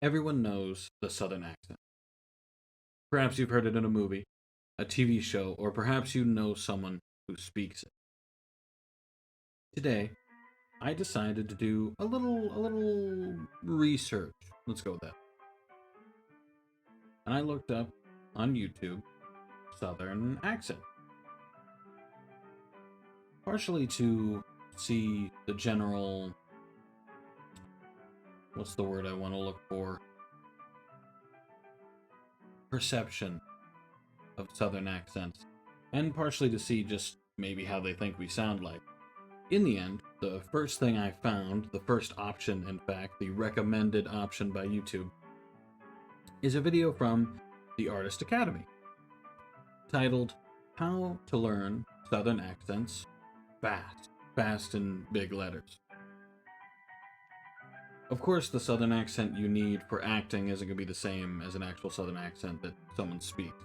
Everyone knows the Southern accent. Perhaps you've heard it in a movie, a TV show, or perhaps you know someone who speaks it. Today, I decided to do a little research. Let's go with that. And I looked up on YouTube Southern accent. Partially to see the general, what's the word I want to look for? Perception of Southern accents. And partially to see just maybe how they think we sound like. In the end, the first thing I found, the first option, in fact, the recommended option by YouTube, is a video from the Artist Academy titled How to Learn Southern Accents Fast in big letters. Of course, the Southern accent you need for acting isn't going to be the same as an actual Southern accent that someone speaks.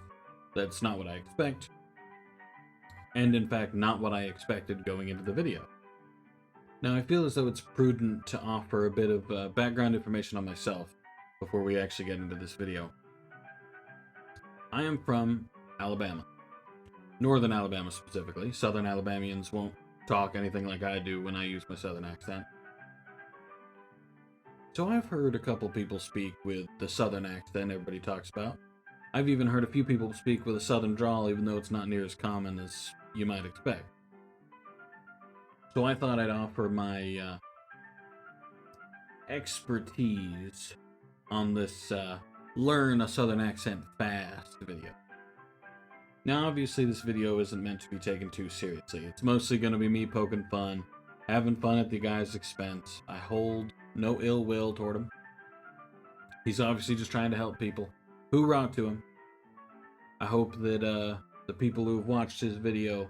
That's not what I expect, and in fact, not what I expected going into the video. Now, I feel as though it's prudent to offer a bit of background information on myself before we actually get into this video. I am from Alabama. Northern Alabama specifically. Southern Alabamians won't talk anything like I do when I use my Southern accent. So I've heard a couple people speak with the Southern accent everybody talks about. I've even heard a few people speak with a Southern drawl, even though it's not near as common as you might expect. So I thought I'd offer my expertise on this Learn a Southern Accent Fast video. Now, obviously, this video isn't meant to be taken too seriously. It's mostly going to be me poking fun, having fun at the guy's expense. I hold no ill will toward him. He's obviously just trying to help people. Hoorah to him. I hope that the people who have watched his video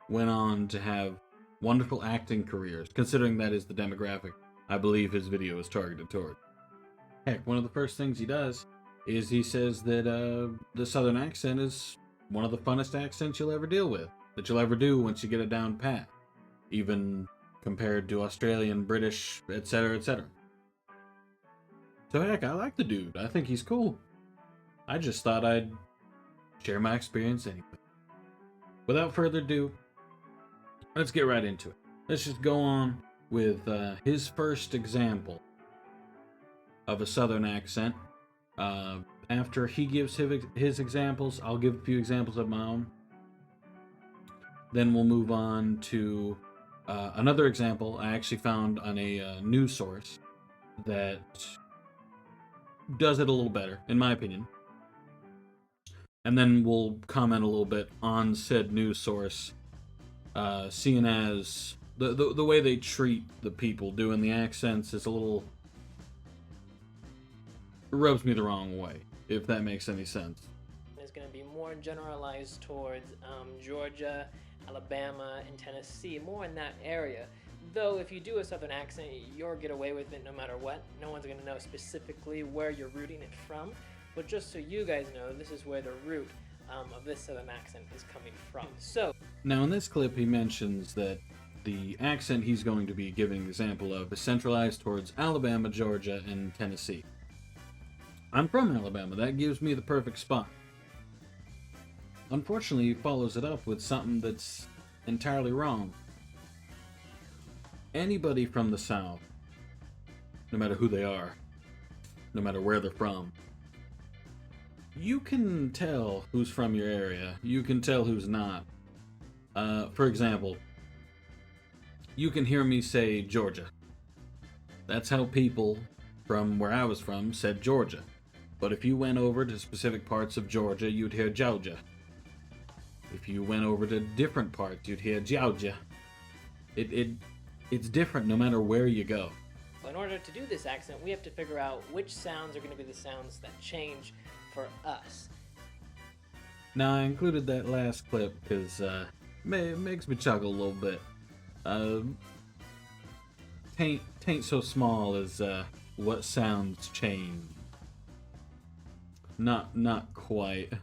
went on to have wonderful acting careers, considering that is the demographic I believe his video is targeted toward. Heck, one of the first things he does is he says that the Southern accent is one of the funnest accents you'll ever deal with, that you'll ever do once you get it down pat, even compared to Australian, British, etc., etc. So heck, I like the dude. I think he's cool. I just thought I'd share my experience anyway. Without further ado, let's get right into it. Let's just go on with his first example of a Southern accent. After he gives his examples, I'll give a few examples of my own. Then we'll move on to another example I actually found on a news source that does it a little better, in my opinion. And then we'll comment a little bit on said news source, seeing as the way they treat the people doing the accents is a little... rubs me the wrong way, if that makes any sense. Is going to be more generalized towards Georgia, Alabama, and Tennessee, more in that area. Though if you do a Southern accent, you'll get away with it no matter what. No one's going to know specifically where you're rooting it from. But just so you guys know, this is where the root of this Southern accent is coming from. So now in this clip he mentions that the accent he's going to be giving an example of is centralized towards Alabama, Georgia, and Tennessee. I'm from Alabama. That gives me the perfect spot. Unfortunately, he follows it up with something that's entirely wrong. Anybody from the South, no matter who they are, no matter where they're from, you can tell who's from your area. You can tell who's not. For example, you can hear me say Georgia. That's how people from where I was from said Georgia. But if you went over to specific parts of Georgia, you'd hear Georgia. If you went over to different parts, you'd hear Georgia. It's different no matter where you go. in order to do this accent, we have to figure out which sounds are going to be the sounds that change for us. Now, I included that last clip because it makes me chuckle a little bit. Tain't so small as what sounds change. Not quite.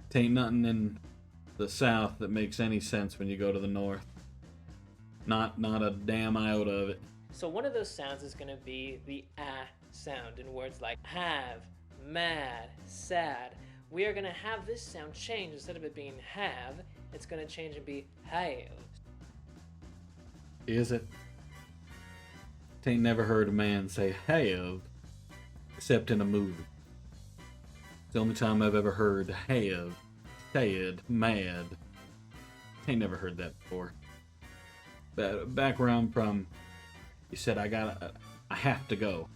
Tain't nothing in the South that makes any sense when you go to the North. Not a damn iota of it. So one of those sounds is going to be the ah sound in words like have, mad, sad. We are going to have this sound change. Instead of it being have, it's going to change and be have. Is it? Ain't never heard a man say have, except in a movie. It's the only time I've ever heard have said mad. Ain't never heard that before. But back where I'm from, you said I have to go.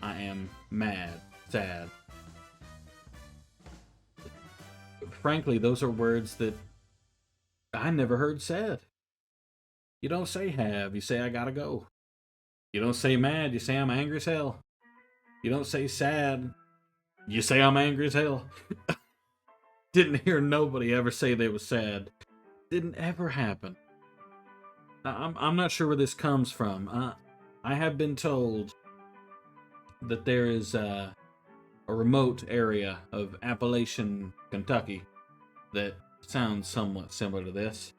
I am mad, sad. Frankly, those are words that I never heard said. You don't say have, you say I gotta go. You don't say mad, you say I'm angry as hell. You don't say sad, you say I'm angry as hell. Didn't hear nobody ever say they was sad. Didn't ever happen. I'm not sure where this comes from. I have been told that there is a remote area of Appalachian, Kentucky that sounds somewhat similar to this.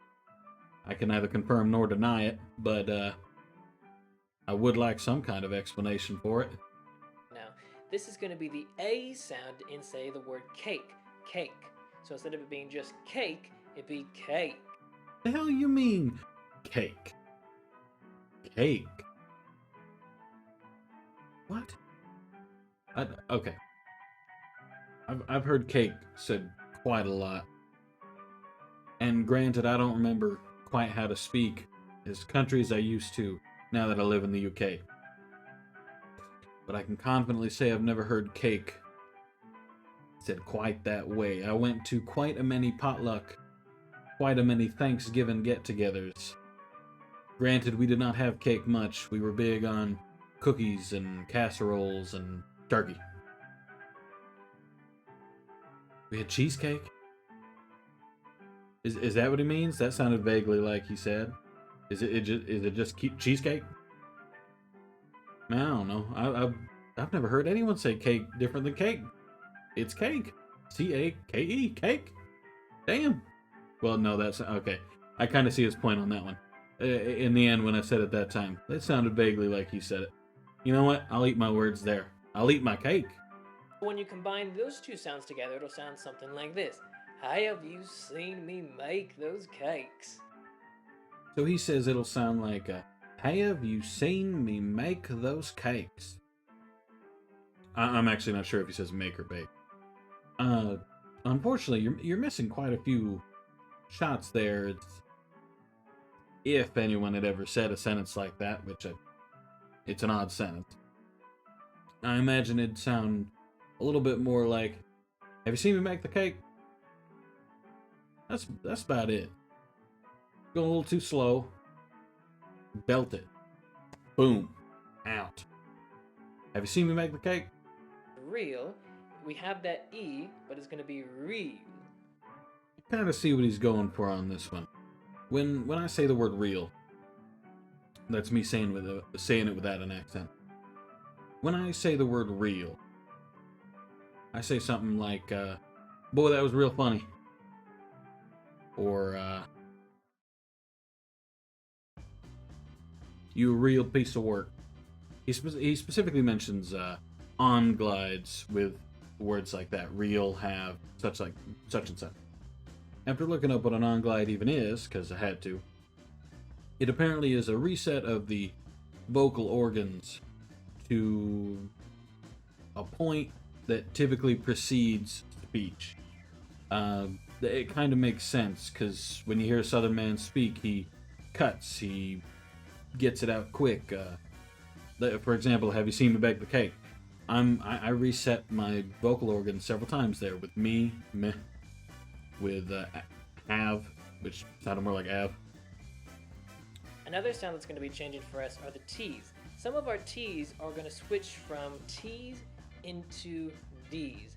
I can neither confirm nor deny it, but I would like some kind of explanation for it. Now, this is going to be the A sound in, say, the word cake. Cake. So instead of it being just cake, it'd be cake. The hell you mean, cake? Cake? What? Okay. I've heard cake said quite a lot. And granted, I don't remember quite how to speak as country as I used to now that I live in the UK. But I can confidently say I've never heard cake said quite that way. I went to quite a many potluck, quite a many Thanksgiving get-togethers. Granted, we did not have cake much. We were big on cookies and casseroles and turkey. We had cheesecake? Is that what he means? That sounded vaguely like he said. Is it just cheesecake? I don't know. I've never heard anyone say cake different than cake. It's cake. C-A-K-E. Cake. Damn. Well, no, that's okay. I kind of see his point on that one. In the end, when I said it that time, it sounded vaguely like he said it. You know what? I'll eat my words there. I'll eat my cake. When you combine those two sounds together, it'll sound something like this. Have you seen me make those cakes? So he says it'll sound like, have you seen me make those cakes? I'm actually not sure if he says make or bake. Unfortunately, you're missing quite a few shots there. If anyone had ever said a sentence like that, which it's an odd sentence, I imagine it'd sound a little bit more like, have you seen me make the cake? That's about it. Going a little too slow. Belt it. Boom. Out. Have you seen me make the cake? Real. We have that E, but it's going to be real. Kind of see what he's going for on this one. When I say the word real, that's me saying it without an accent. When I say the word real, I say something like, boy, that was real funny. Or, you a real piece of work. He specifically mentions on glides with words like that. Real, have, such and such. After looking up what an on glide even is, because I had to, it apparently is a reset of the vocal organs to a point that typically precedes speech. It kind of makes sense, because when you hear a Southern man speak, he cuts, he gets it out quick. For example, have you seen me bake the cake? I reset my vocal organs several times there with me, meh, with have, which sounded more like av. Another sound that's going to be changing for us are the T's. Some of our T's are going to switch from T's into D's.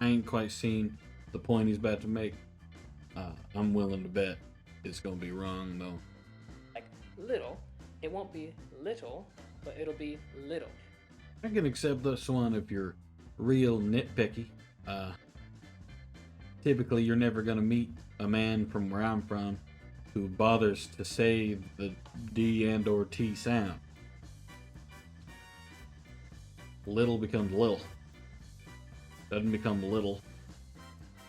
I ain't quite seen the point he's about to make. I'm willing to bet it's going to be wrong, though. Like little, it won't be little, but it'll be little. I can accept this one if you're real nitpicky. Typically, you're never going to meet a man from where I'm from who bothers to say the D and or T sound. Little becomes little. Doesn't become little.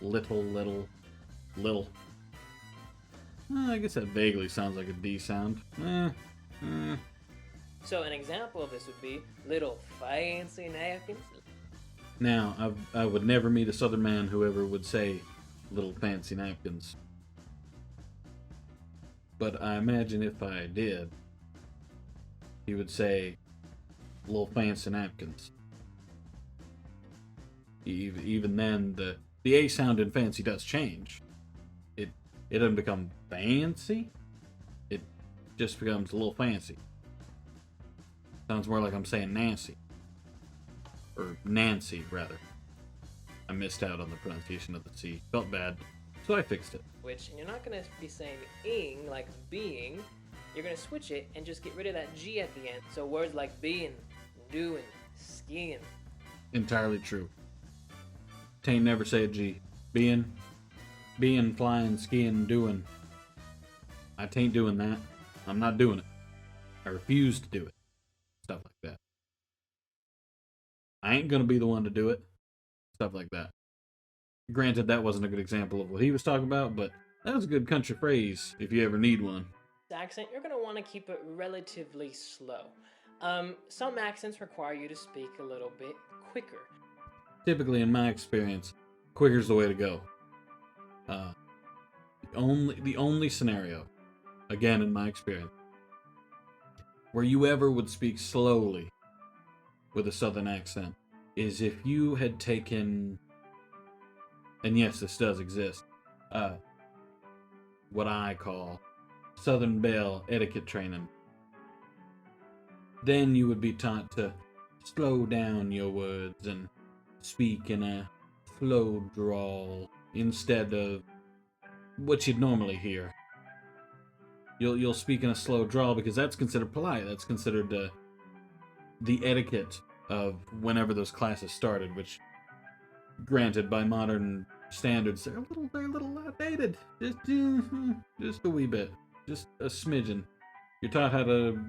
Little, little, little. I guess that vaguely sounds like a D sound. So an example of this would be little fancy napkins. Now, I would never meet a Southern man who ever would say little fancy napkins. But I imagine if I did, he would say little fancy napkins. Even then, the A sound in fancy does change. It doesn't become fancy. It just becomes a little fancy. Sounds more like I'm saying Nancy. Or Nancy, rather. I missed out on the pronunciation of the C. Felt bad, so I fixed it. Which, and you're not going to be saying ing like being. You're going to switch it and just get rid of that G at the end. So words like being, doing, skiing. Entirely true. Tain't never say a G. Being, flying, skiing, doing. I tain't doing that. I'm not doing it. I refuse to do it. Stuff like that. I ain't gonna be the one to do it. Stuff like that. Granted, that wasn't a good example of what he was talking about, but that was a good country phrase if you ever need one. Accent, you're going to want to keep it relatively slow. Some accents require you to speak a little bit quicker. Typically, in my experience, quicker's the way to go. The only scenario, again in my experience, where you ever would speak slowly with a Southern accent is if you had taken, and yes, this does exist, what I call Southern Belle etiquette training. Then you would be taught to slow down your words and speak in a slow drawl instead of what you'd normally hear. You'll speak in a slow drawl because that's considered polite. That's considered the etiquette of whenever those classes started, which, granted, by modern standards, they're a little outdated. Just a wee bit, just a smidgen. You're taught how to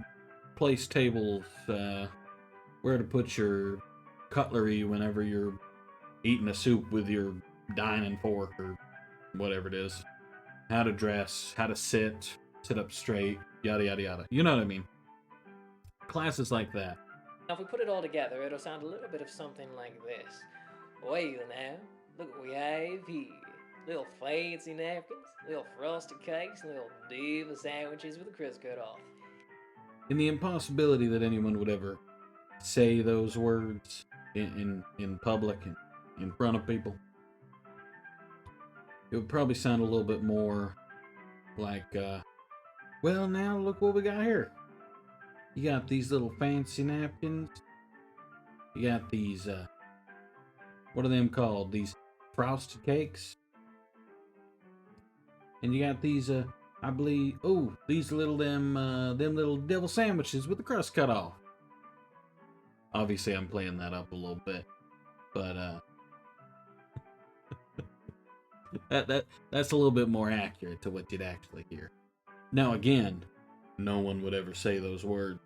place tables, where to put your cutlery whenever you're eating a soup with your dining fork or whatever it is. How to dress, how to sit up straight, yada yada yada. You know what I mean? Classes like that. Now, if we put it all together, it'll sound a little bit of something like this. Well now, look what we have here. Little fancy napkins, little frosted cakes, little diva sandwiches with the crust cut off. In the impossibility that anyone would ever say those words in public and in front of people, it would probably sound a little bit more like, well now look what we got here. You got these little fancy napkins. You got these, what are them called? These frosted cakes. And you got these, I believe, these little, them little devil sandwiches with the crust cut off. Obviously, I'm playing that up a little bit, but, that's a little bit more accurate to what you'd actually hear. Now, again, no one would ever say those words.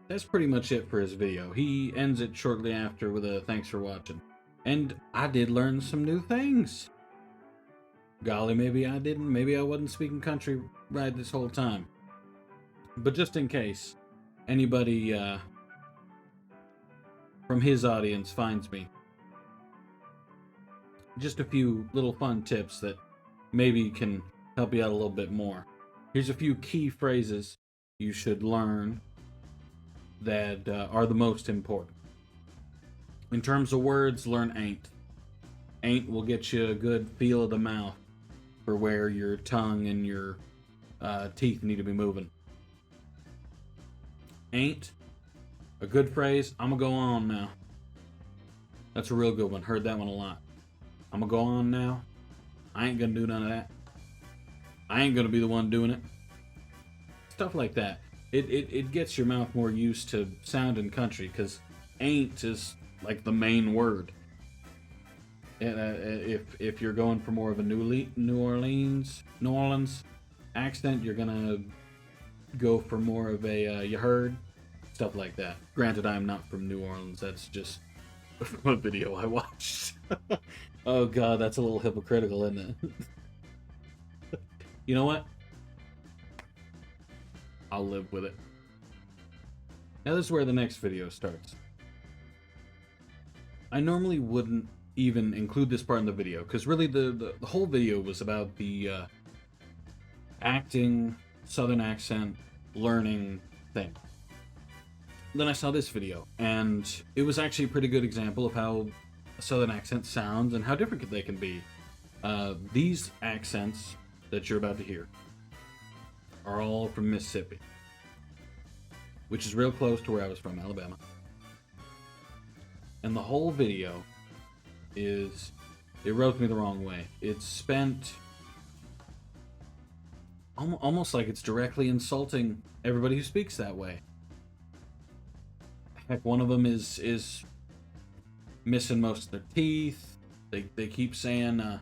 That's pretty much it for his video. He ends it shortly after with a thanks for watching. And I did learn some new things. Golly, maybe I didn't. Maybe I wasn't speaking country right this whole time. But just in case anybody from his audience finds me, just a few little fun tips that maybe can help you out a little bit more. Here's a few key phrases you should learn that are the most important. In terms of words, learn ain't. Ain't will get you a good feel of the mouth for where your tongue and your teeth need to be moving. Ain't, a good phrase, I'm gonna go on now. That's a real good one. Heard that one a lot. I'm gonna go on now. I ain't gonna do none of that. I ain't gonna be the one doing it. Stuff like that. It gets your mouth more used to sounding country, because ain't is like the main word. And if you're going for more of a New Orleans accent, you're gonna go for more of a you heard, stuff like that. Granted, I'm not from New Orleans. That's just from a video I watched. Oh god, that's a little hypocritical, isn't it? You know what? I'll live with it. Now this is where the next video starts. I normally wouldn't even include this part in the video, because really the whole video was about the acting, southern accent, learning thing. Then I saw this video, and it was actually a pretty good example of how a southern accent sounds and how different they can be. These accents that you're about to hear are all from Mississippi, which is real close to where I was from, Alabama. And the whole video is, it rubs me the wrong way. It's spent almost like it's directly insulting everybody who speaks that way. Heck, one of them is missing most of their teeth. They keep saying,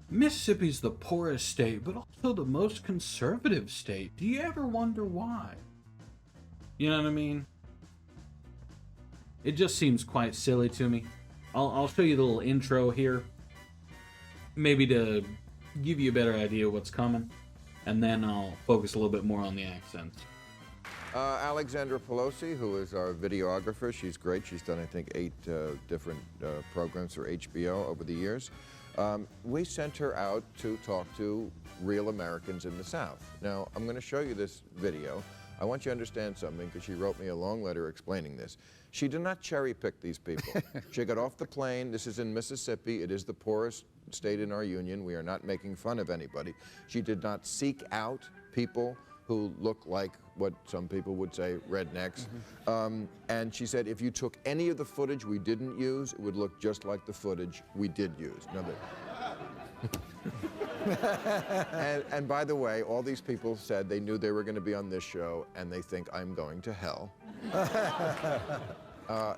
Mississippi's the poorest state, but also the most conservative state. Do you ever wonder why? You know what I mean? It just seems quite silly to me. I'll show you the little intro here, maybe to give you a better idea of what's coming, and then I'll focus a little bit more on the accents. Alexandra Pelosi, who is our videographer, she's great. She's done, I think, 8 different programs for HBO over the years. We sent her out to talk to real Americans in the South. Now, I'm going to show you this video. I want you to understand something, because she wrote me a long letter explaining this. She did not cherry pick these people. She got off the plane. This is in Mississippi. It is the poorest state in our union. We are not making fun of anybody. She did not seek out people who look like what some people would say rednecks. And she said if you took any of the footage we didn't use, it would look just like the footage we did use. Now, and by the way, all these people said they knew they were going to be on this show, and they think I'm going to hell.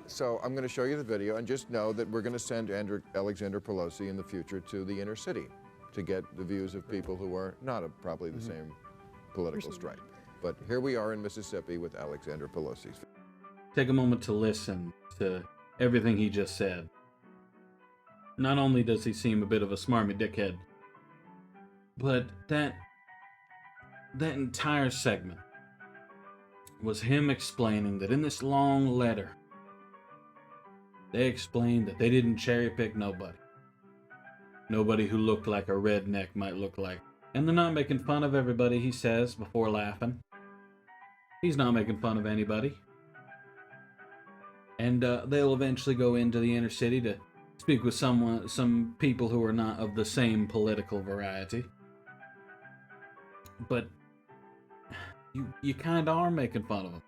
So I'm going to show you the video, and just know that we're going to send Alexander Pelosi in the future to the inner city to get the views of people who are not of probably the same political stripe. But here we are in Mississippi with Alexander Pelosi's. Take a moment to listen to everything he just said. Not only does he seem a bit of a smarmy dickhead, but that entire segment was him explaining that in this long letter, they explained that they didn't cherry pick nobody. Nobody who looked like a redneck might look like. And they're not making fun of everybody, he says, before laughing. He's not making fun of anybody. And they'll eventually go into the inner city to speak with some people who are not of the same political variety. But you kind of are making fun of them.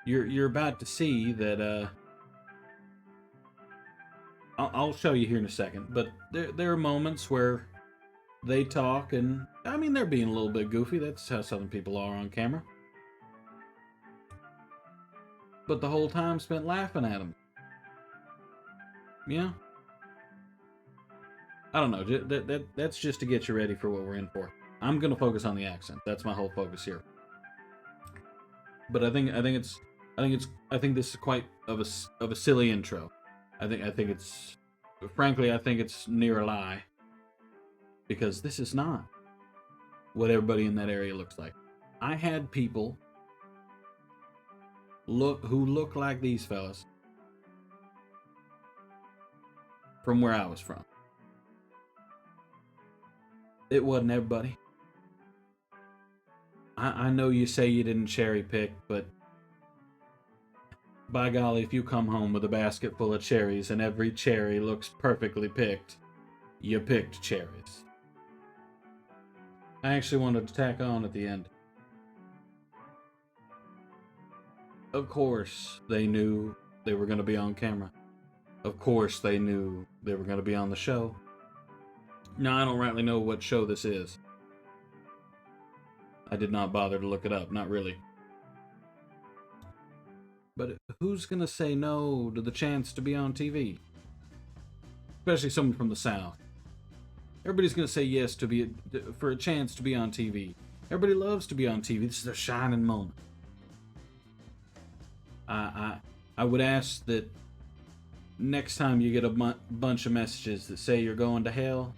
You're about to see that. I'll show you here in a second. But there are moments where they talk, and I mean they're being a little bit goofy. That's how Southern people are on camera. But the whole time spent laughing at them. Yeah. I don't know. That's just to get you ready for what we're in for. I'm gonna focus on the accent. That's my whole focus here. But I think this is quite of a silly intro. I think it's, frankly, I think it's near a lie, because this is not what everybody in that area looks like. I had people who look like these fellas from where I was from. It wasn't everybody. I know you say you didn't cherry pick, but by golly, if you come home with a basket full of cherries and every cherry looks perfectly picked, you picked cherries. I actually wanted to tack on at the end. Of course, they knew they were going to be on camera. Of course, they knew they were going to be on the show. Now, I don't rightly know what show this is. I did not bother to look it up, not really. But who's going to say no to the chance to be on TV? Especially someone from the South. Everybody's going to say yes for a chance to be on TV. Everybody loves to be on TV. This is their shining moment. I would ask that next time you get a bunch of messages that say you're going to hell.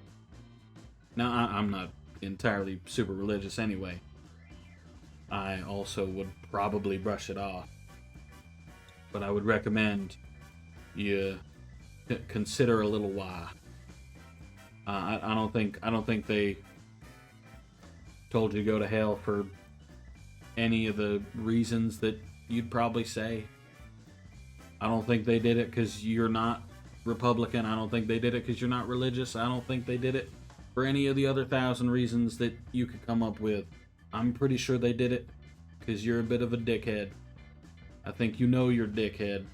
Now, I'm not entirely super religious anyway. I also would probably brush it off. But I would recommend you consider a little why. I don't think they told you to go to hell for any of the reasons that you'd probably say. I don't think they did it because you're not Republican. I don't think they did it because you're not religious. I don't think they did it for any of the other 1,000 reasons that you could come up with. I'm pretty sure they did it because you're a bit of a dickhead. I think you know you're a dickhead.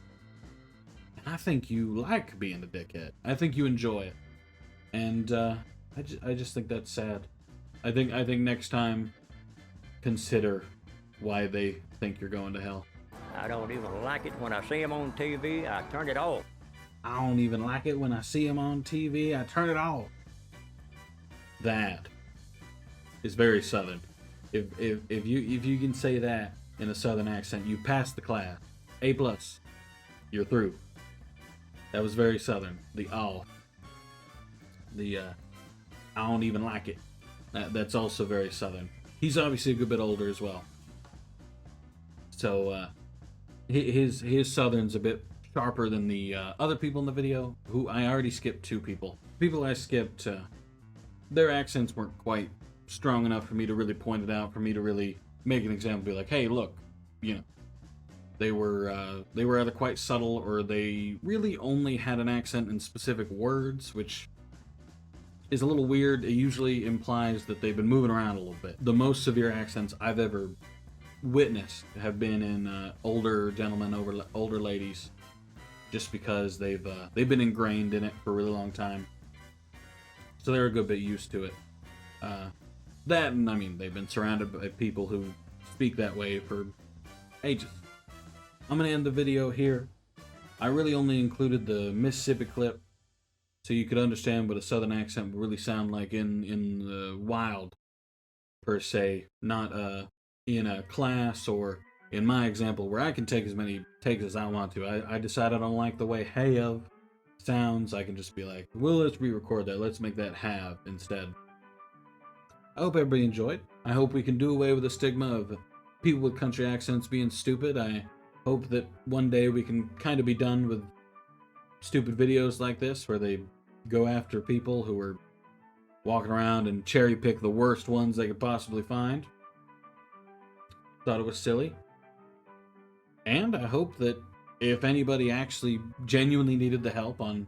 And I think you like being a dickhead. I think you enjoy it. And I just think that's sad. I think next time, consider why they think you're going to hell. I don't even like it when I see him on TV. I turn it off. I don't even like it when I see him on TV. I turn it off. That is very Southern. If you can say that in a Southern accent, you passed the class. A+. You're through. That was very Southern. The off. The I don't even like it. That's also very Southern. He's obviously a good bit older as well. So his Southern's a bit sharper than the other people in the video, who I already skipped 2 people. People I skipped, their accents weren't quite strong enough for me to really point it out, for me to really make an example, be like, hey, look, you know, they were either quite subtle or they really only had an accent in specific words, which is a little weird. It usually implies that they've been moving around a little bit. The most severe accents I've ever witnessed have been in older gentlemen over older ladies, just because they've been ingrained in it for a really long time, so they're a good bit used to it. That, and I mean, they've been surrounded by people who speak that way for ages. I'm gonna end the video here. I really only included the Mississippi clip so you could understand what a Southern accent would really sound like in the wild, per se, not in a class or in my example where I can take as many takes as I want to. I decide I don't like the way have sounds. I can just be like, well, let's re-record that. Let's make that have instead. I hope everybody enjoyed. I hope we can do away with the stigma of people with country accents being stupid. I hope that one day we can kind of be done with stupid videos like this where they go after people who are walking around and cherry pick the worst ones they could possibly find. Thought it was silly. And I hope that if anybody actually genuinely needed the help on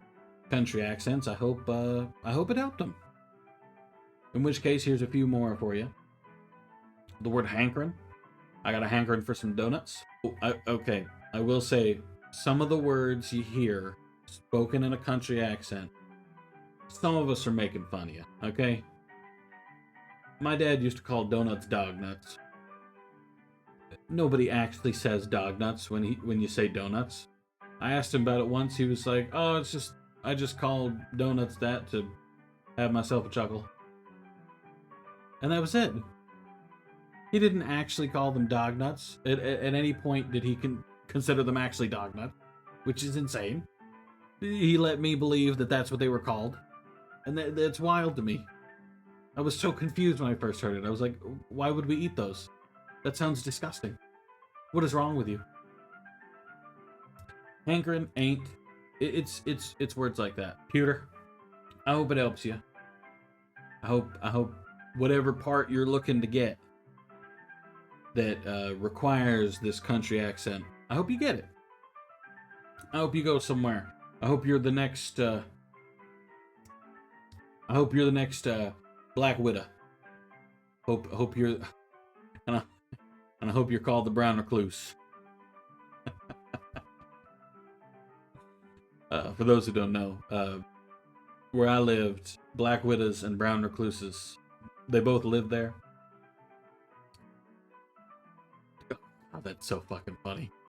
country accents, I hope it helped them. In which case, here's a few more for you. The word hankering. I got a hankering for some donuts. Okay, I will say, some of the words you hear spoken in a country accent, some of us are making fun of you, okay? My dad used to call donuts dog nuts. Nobody actually says dog nuts when you say donuts. I asked him about it once. He was like, oh, I just called donuts that to have myself a chuckle. And that was it. He didn't actually call them dog nuts. At any point did he consider them actually dog nuts, which is insane. He let me believe that that's what they were called. And that's wild to me. I was so confused when I first heard it. I was like, why would we eat those? That sounds disgusting. What is wrong with you? Hankering ain't. It's words like that. Pewter, I hope it helps you. I hope whatever part you're looking to get that requires this country accent, I hope you get it. I hope you go somewhere. I hope you're the next. Black Widow. Hope you're, and I hope you're called the brown recluse. For those who don't know, where I lived, black widows and brown recluses, they both lived there. Oh, that's so fucking funny.